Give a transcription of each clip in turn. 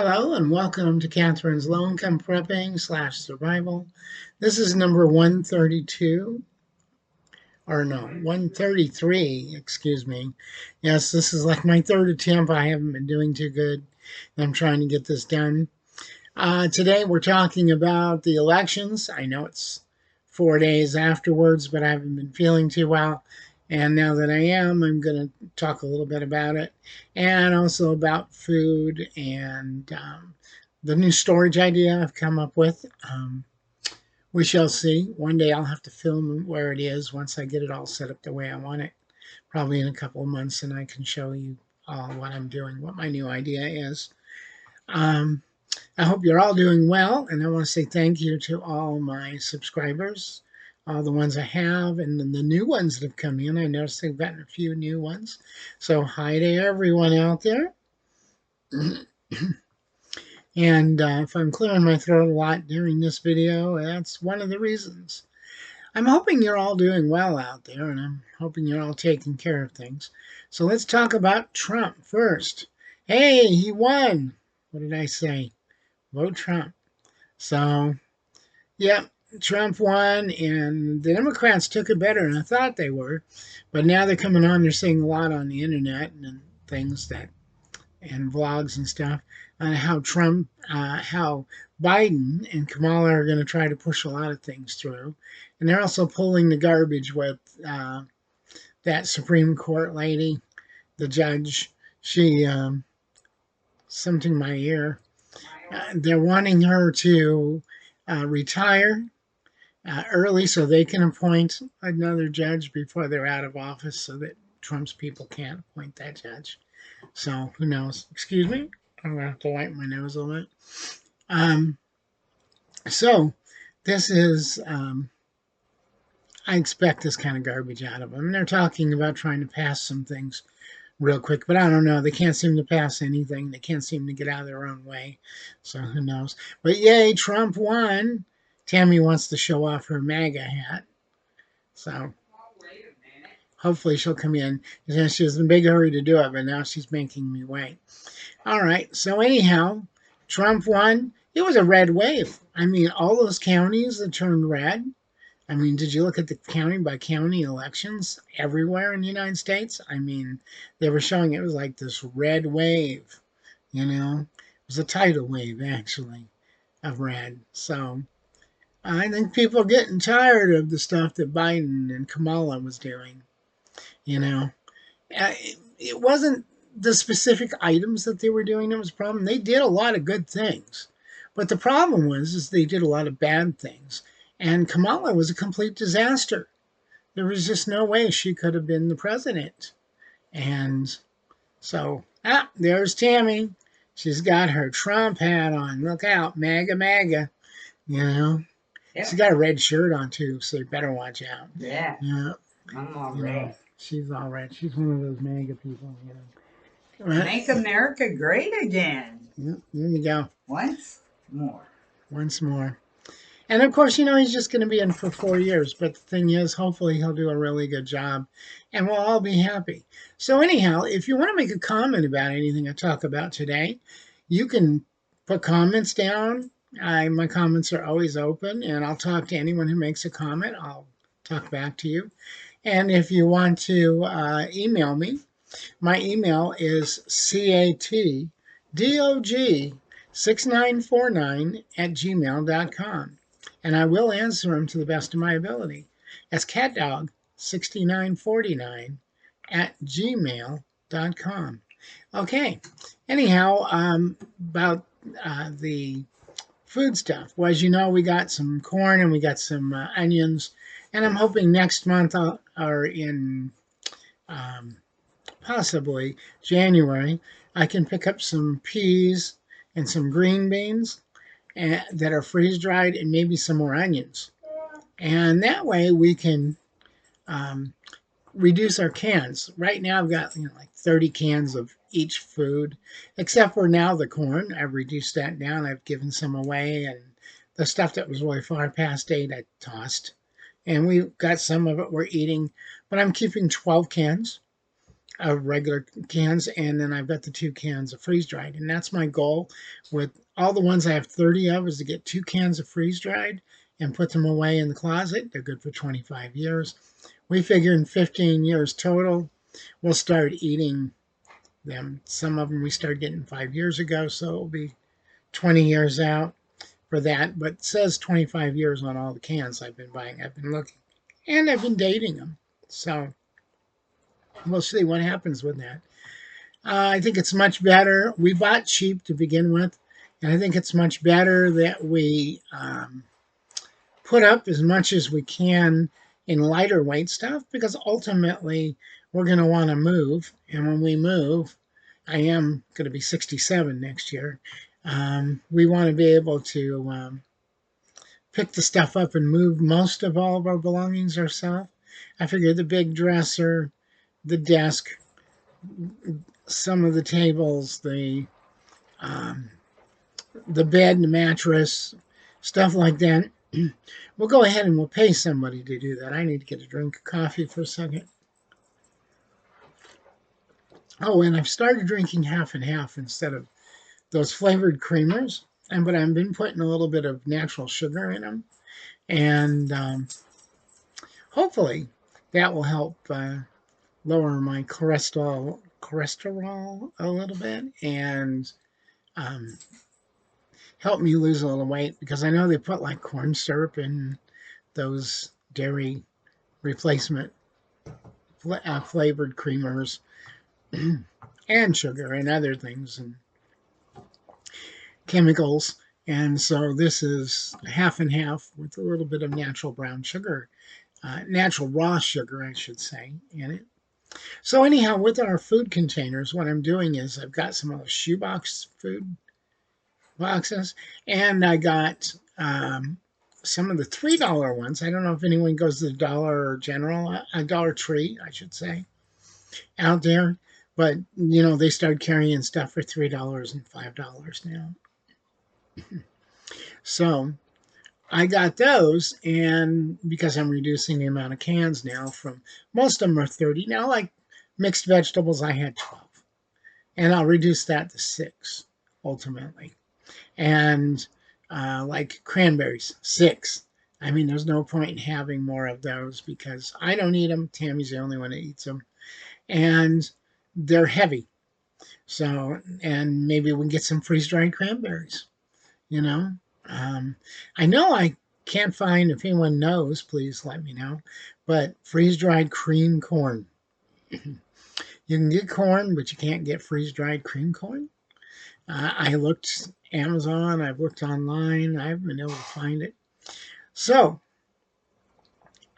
Hello and welcome to Catherine's Low Income Prepping / Survival. This is number 132, or no, 133, excuse me. Yes, this is like my third attempt. I haven't been doing too good. I'm trying to get this done. Today we're talking about the elections. I know it's 4 days afterwards, but I haven't been feeling too well. And now that I am, I'm going to talk a little bit about it and also about food and the new storage idea I've come up with. We shall see. One day I'll have to film where it is once I get it all set up the way I want it. Probably in a couple of months, and I can show you all what I'm doing, what my new idea is. I hope you're all doing well, and I want to say thank you to all my subscribers, all the ones I have, and then the new ones that have come in. I noticed they've gotten a few new ones. So hi to everyone out there. And if I'm clearing my throat a lot during this video, that's one of the reasons. I'm hoping you're all doing well out there, and I'm hoping you're all taking care of things. So let's talk about Trump first. Hey, he won. What did I say? Vote Trump. So, yeah, Trump won, and the Democrats took it better than I thought they were. But now they're coming on, they're saying a lot on the internet and things that, and vlogs and stuff, on how how Biden and Kamala are going to try to push a lot of things through. And they're also pulling the garbage with that Supreme Court lady, the judge. She, something in my ear. They're wanting her to retire early so they can appoint another judge before they're out of office so that Trump's people can't appoint that judge. So who knows? Excuse me. I'm going to have to wipe my nose a little bit. So this is, I expect this kind of garbage out of them. And they're talking about trying to pass some things real quick, but I don't know. They can't seem to pass anything. They can't seem to get out of their own way. So who knows? But yay, Trump won. Tammy wants to show off her MAGA hat. So hopefully she'll come in. She was in a big hurry to do it, but now she's making me wait. All right. So anyhow, Trump won. It was a red wave. I mean, all those counties that turned red. I mean, did you look at the county by county elections everywhere in the United States? I mean, they were showing it was like this red wave, you know. It was a tidal wave, actually, of red. So I think people are getting tired of the stuff that Biden and Kamala was doing, you know. It wasn't the specific items that they were doing that was a problem. They did a lot of good things. But the problem was they did a lot of bad things. And Kamala was a complete disaster. There was just no way she could have been the president. And so, there's Tammy. She's got her Trump hat on. Look out, MAGA, MAGA. You know? Yep. She's got a red shirt on, too, so you better watch out. Yeah. I'm all red. She's all red. She's one of those MAGA people, Make America great again. Yep, there you go. Once more. Once more. And of course, he's just going to be in for 4 years. But the thing is, hopefully he'll do a really good job and we'll all be happy. So anyhow, if you want to make a comment about anything I talk about today, you can put comments down. My comments are always open, and I'll talk to anyone who makes a comment. I'll talk back to you. And if you want to email me, my email is catdog6949@gmail.com. And I will answer them to the best of my ability. That's catdog6949@gmail.com. Okay. Anyhow, about the food stuff. Well, as you know, we got some corn and we got some onions. And I'm hoping next month or in possibly January, I can pick up some peas and some green beans that are freeze-dried and maybe some more onions. And that way we can reduce our cans. Right now I've got like 30 cans of each food, except for now the corn. I've reduced that down. I've given some away, and the stuff that was really far past date I tossed. And we've got some of it we're eating, but I'm keeping 12 cans. of regular cans, and then I've got the 2 cans of freeze dried, and that's my goal with all the ones I have 30 of is to get 2 cans of freeze dried and put them away in the closet. They're good for 25 years. We figure in 15 years total, we'll start eating them. Some of them we started getting 5 years ago, so it'll be 20 years out for that. But it says 25 years on all the cans I've been buying. I've been looking, and I've been dating them. So we'll see what happens with that. I think it's much better. We bought cheap to begin with, and I think it's much better that we put up as much as we can in lighter weight stuff because ultimately we're going to want to move. And when we move, I am going to be 67 next year. We want to be able to pick the stuff up and move most of all of our belongings ourselves. I figure the big dresser, the desk, some of the tables, um, the bed, the mattress, stuff like that. We'll go ahead and we'll pay somebody to do that. I need to get a drink of coffee for a second. Oh, and I've started drinking half and half instead of those flavored creamers. But I've been putting a little bit of natural sugar in them. And hopefully that will help lower my cholesterol a little bit and um, help me lose a little weight because I know they put like corn syrup in those dairy replacement flavored creamers and sugar and other things and chemicals. And so this is half and half with a little bit of natural brown sugar, natural raw sugar, I should say, in it. So anyhow, with our food containers, what I'm doing is I've got some of those shoebox food boxes, and I got some of the $3 ones. I don't know if anyone goes to the Dollar General, a Dollar Tree, I should say, out there. But they start carrying stuff for $3 and $5 now. So I got those, and because I'm reducing the amount of cans now from most of them are 30 now, like mixed vegetables, I had 12, and I'll reduce that to 6 ultimately. And like cranberries, 6. I mean, there's no point in having more of those because I don't eat them. Tammy's the only one that eats them, and they're heavy. So, and maybe we can get some freeze-dried cranberries. You know, I know I can't find. If anyone knows, please let me know. But freeze-dried cream corn. You can get corn, but you can't get freeze-dried cream corn. I looked Amazon, I've looked online, I haven't been able to find it. So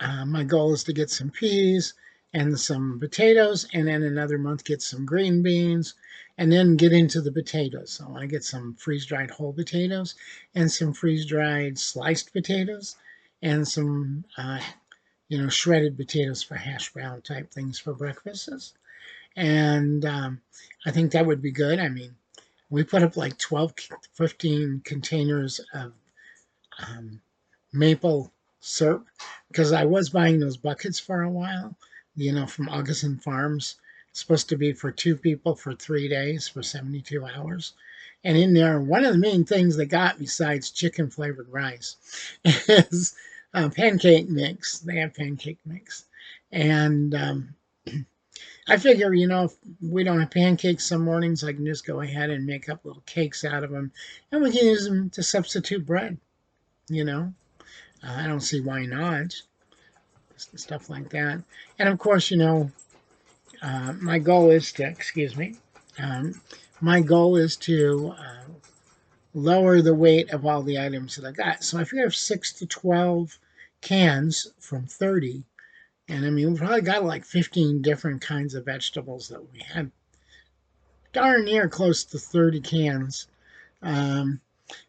my goal is to get some peas and some potatoes, and then another month get some green beans, and then get into the potatoes. So I want to get some freeze-dried whole potatoes and some freeze-dried sliced potatoes and some shredded potatoes for hash brown type things for breakfasts. And I think that would be good. I mean, we put up like 12, 15 containers of maple syrup because I was buying those buckets for a while, from Augustin Farms. It's supposed to be for 2 people for 3 days for 72 hours. And in there, one of the main things they got besides chicken flavored rice is pancake mix. They have pancake mix. And I figure, if we don't have pancakes some mornings, I can just go ahead and make up little cakes out of them, and we can use them to substitute bread. I don't see why not. Stuff like that. And of course, my goal is to, excuse me, my goal is to lower the weight of all the items that I got. So I figure I have 6 to 12 cans from 30. And I mean, we probably got like 15 different kinds of vegetables that we had darn near close to 30 cans. And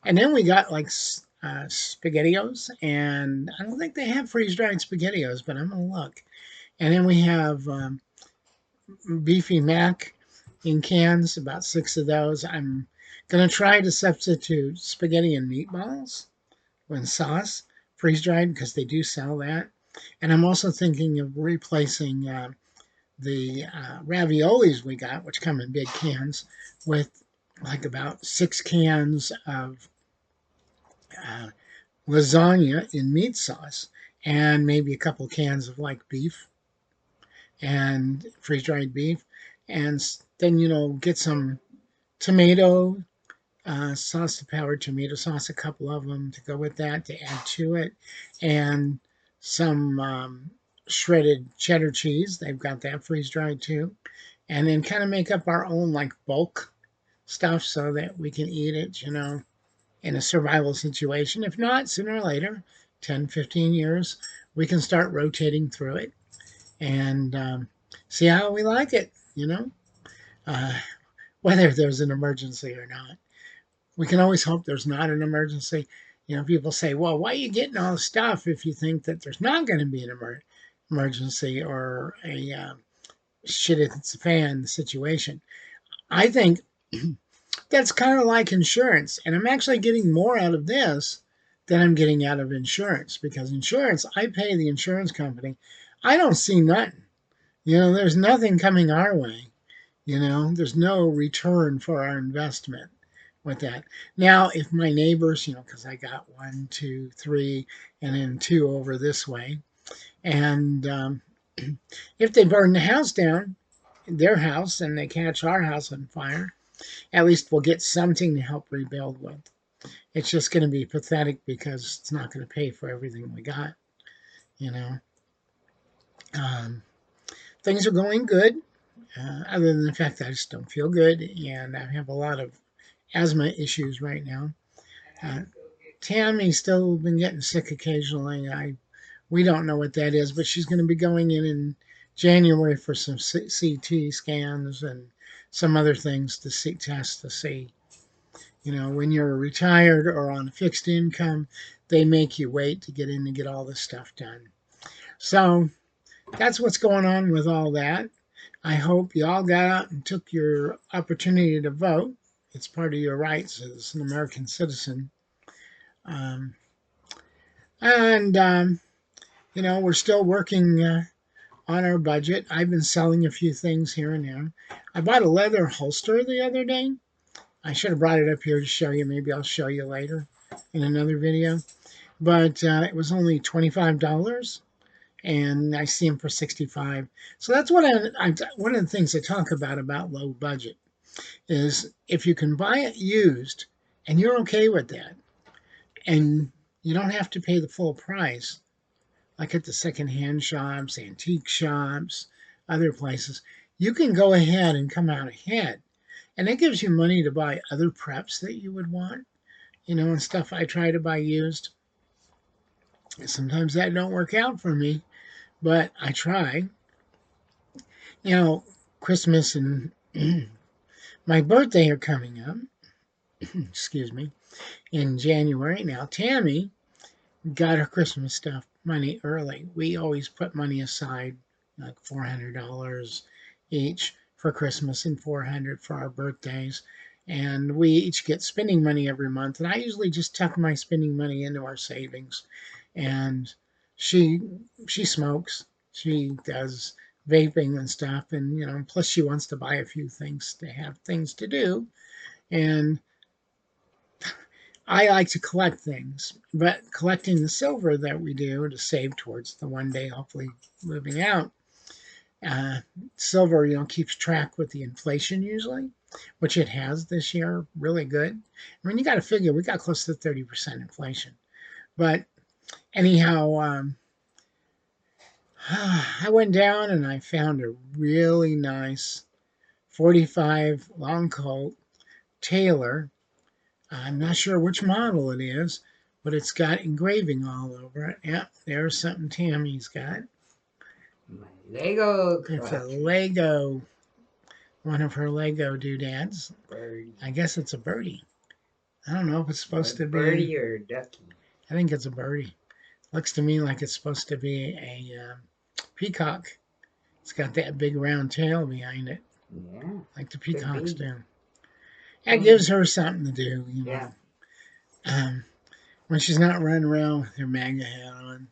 then we got like SpaghettiOs, and I don't think they have freeze-dried SpaghettiOs, but I'm going to look. And then we have beefy mac in cans, about 6 of those. I'm going to try to substitute spaghetti and meatballs with sauce, freeze-dried, because they do sell that. And I'm also thinking of replacing the raviolis we got, which come in big cans, with like about 6 cans of uh, lasagna in meat sauce, and maybe a couple cans of like beef and freeze dried beef. And then, get some tomato sauce, the powered tomato sauce, a couple of them to go with that to add to it, and some shredded cheddar cheese. They've got that freeze dried too. And then kind of make up our own like bulk stuff so that we can eat it, in a survival situation. If not, sooner or later, 10, 15 years, we can start rotating through it and see how we like it, uh, whether there's an emergency or not. We can always hope there's not an emergency. People say, well, why are you getting all the stuff if you think that there's not going to be an emergency or a shit it's a fan situation? I think that's kind of like insurance. And I'm actually getting more out of this than I'm getting out of insurance, because insurance, I pay the insurance company. I don't see nothing. There's nothing coming our way. There's no return for our investment with that. Now, if my neighbors, because I got 1, 2, 3, and then 2 over this way, and if they burn the house down, their house, and they catch our house on fire, at least we'll get something to help rebuild with. It's just going to be pathetic because it's not going to pay for everything we got, you know. Um, Things are going good, other than the fact that I just don't feel good, and I have a lot of asthma issues right now. Uh, Tammy's still been getting sick occasionally. We don't know what that is, but she's going to be going in January for some CT scans and some other things to see tests to see. When you're retired or on a fixed income, they make you wait to get in to get all this stuff done. So that's what's going on with all that. I hope you all got out and took your opportunity to vote. It's part of your rights as an American citizen. Um, and we're still working on our budget. I've been selling a few things here and there. I bought a leather holster the other day. I should have brought it up here to show you. Maybe I'll show you later in another video. But it was only $25, and I see them for $65. So that's what one of the things I talk about low budget is if you can buy it used and you're okay with that, and you don't have to pay the full price, like at the secondhand shops, antique shops, other places, you can go ahead and come out ahead. And it gives you money to buy other preps that you would want, and stuff I try to buy used. Sometimes that don't work out for me, but I try. Christmas and my birthday are coming up, excuse me, in January. Now, Tammy got her Christmas stuff money early. We always put money aside, like $400 each for Christmas and $400 for our birthdays. And we each get spending money every month. And I usually just tuck my spending money into our savings. And she smokes. She does vaping and stuff. And, plus she wants to buy a few things to have things to do. And I like to collect things, but collecting the silver that we do to save towards the one day hopefully moving out. Silver, keeps track with the inflation usually, which it has this year, really good. I mean, you got to figure we got close to 30% inflation. But anyhow, I went down and I found a really nice 45 long coat Taylor. I'm not sure which model it is, but it's got engraving all over it. Yep, there's something Tammy's got. My Lego It's a collection. Lego, one of her Lego doodads. Birdie. I guess it's a birdie. I don't know if it's supposed to be. Birdie or a ducky. I think it's a birdie. Looks to me like it's supposed to be a peacock. It's got that big round tail behind it. Yeah. Like the peacocks do. That gives her something to do, Yeah. When she's not running around with her MAGA hat on.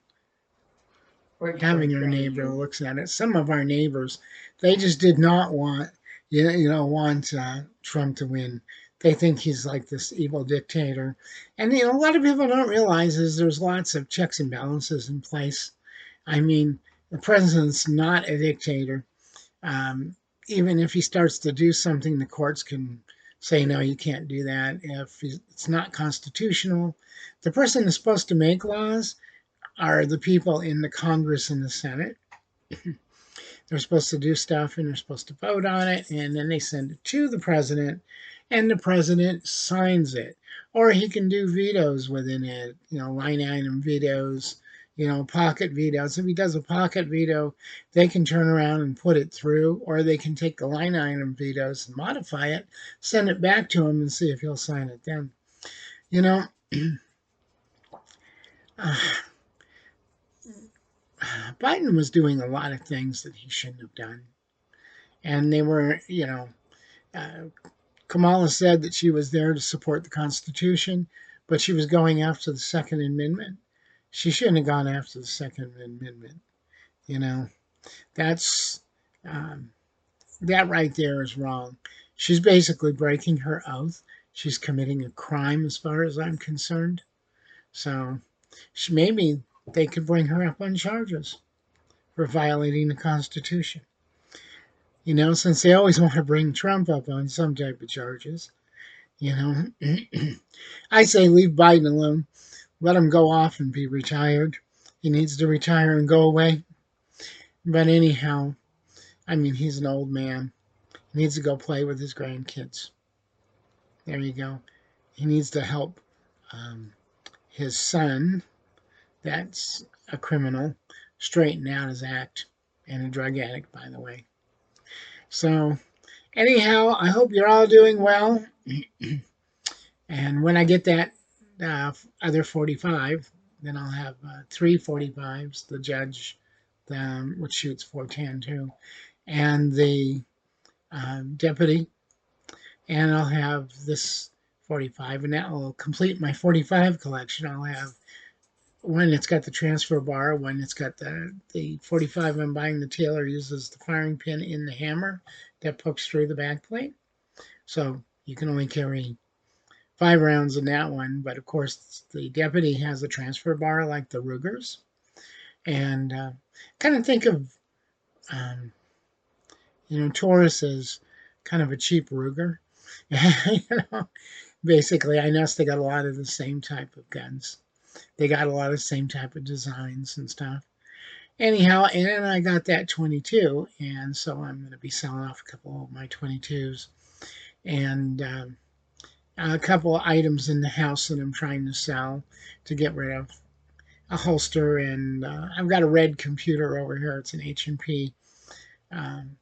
Works for a having our neighbor stranger. looks at it. Some of our neighbors, they just did not want, want Trump to win. They think he's like this evil dictator. And, a lot of people don't realize is there's lots of checks and balances in place. I mean, the president's not a dictator. Um, Even if he starts to do something, the courts can say, no, you can't do that. If it's not constitutional, the person that's supposed to make laws are the people in the Congress and the Senate. They're supposed to do stuff and they're supposed to vote on it, and then they send it to the president, and the president signs it. Or he can do vetoes within it, line item vetoes, pocket vetoes. If he does a pocket veto, they can turn around and put it through, or they can take the line item vetoes and modify it, send it back to him, and see if he'll sign it then. You know, uh, Biden was doing a lot of things that he shouldn't have done. And they were, uh, Kamala said that she was there to support the Constitution, but she was going after the Second Amendment. She shouldn't have gone after the Second Amendment. You know, that's um, that right there is wrong. She's basically breaking her oath. She's committing a crime, as far as I'm concerned. So maybe they could bring her up on charges for violating the Constitution. Since they always want to bring Trump up on some type of charges. You know, I say leave Biden alone. Let him go off and be retired. He needs to retire and go away. But anyhow, I mean, he's an old man. He needs to go play with his grandkids. There you go. He needs to help um, his son, that's a criminal, straighten out his act, and a drug addict, by the way. So, anyhow, I hope you're all doing well. And when I get that other 45, then I'll have three 45s, the judge, which shoots 410 too, and the deputy, and I'll have this 45, and that will complete my 45 collection. I'll have one that's got the transfer bar, one that's got the 45 I'm buying. The tailor uses the firing pin in the hammer that pokes through the back plate. So you can only carry 5 rounds in that one, but of course the deputy has a transfer bar like the Rugers, and kind of think of um, Taurus as kind of a cheap Ruger. you know, Basically, I noticed they got a lot of the same type of guns. They got a lot of the same type of designs and stuff. Anyhow, and then I got that 22, and so I'm going to be selling off a couple of my 22s, and a couple of items in the house that I'm trying to sell to get rid of. A holster, and I've got a red computer over here. It's an H&P. Um,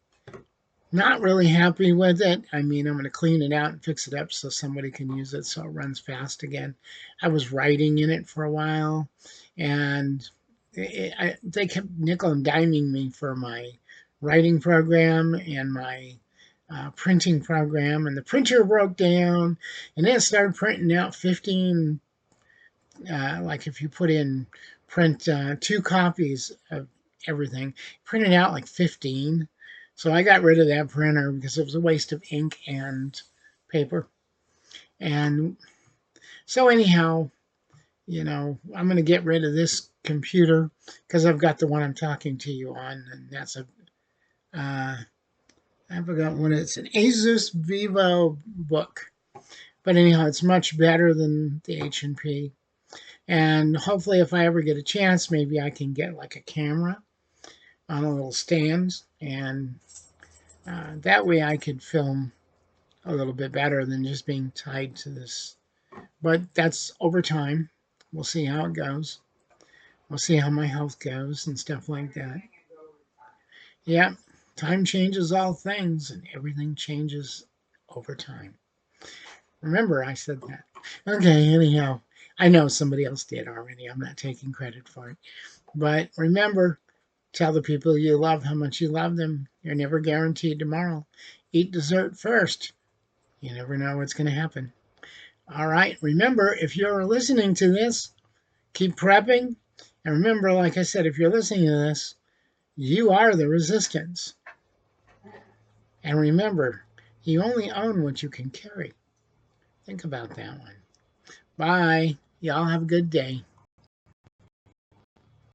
Not really happy with it. I mean, I'm going to clean it out and fix it up so somebody can use it so it runs fast again. I was writing in it for a while, and they kept nickel and diming me for my writing program and my printing program, and the printer broke down, and then it started printing out 15. Like if you put in print 2 copies of everything, printed out like 15. So I got rid of that printer because it was a waste of ink and paper. And so anyhow, I'm going to get rid of this computer because I've got the one I'm talking to you on, and that's uh, I forgot what it's an Asus Vivo book. But anyhow, it's much better than the H&P. And hopefully, if I ever get a chance, maybe I can get like a camera on a little stand, and that way I could film a little bit better than just being tied to this. But that's over time. We'll see how it goes. We'll see how my health goes and stuff like that. Yeah, time changes all things, and everything changes over time. Remember, I said that. Okay, anyhow, I know somebody else did already. I'm not taking credit for it. But remember, tell the people you love how much you love them. You're never guaranteed tomorrow. Eat dessert first. You never know what's going to happen. All right. Remember, if you're listening to this, keep prepping And remember, like I said, if you're listening to this, you are the resistance. And remember, you only own what you can carry. Think about that one. Bye. Y'all have a good day.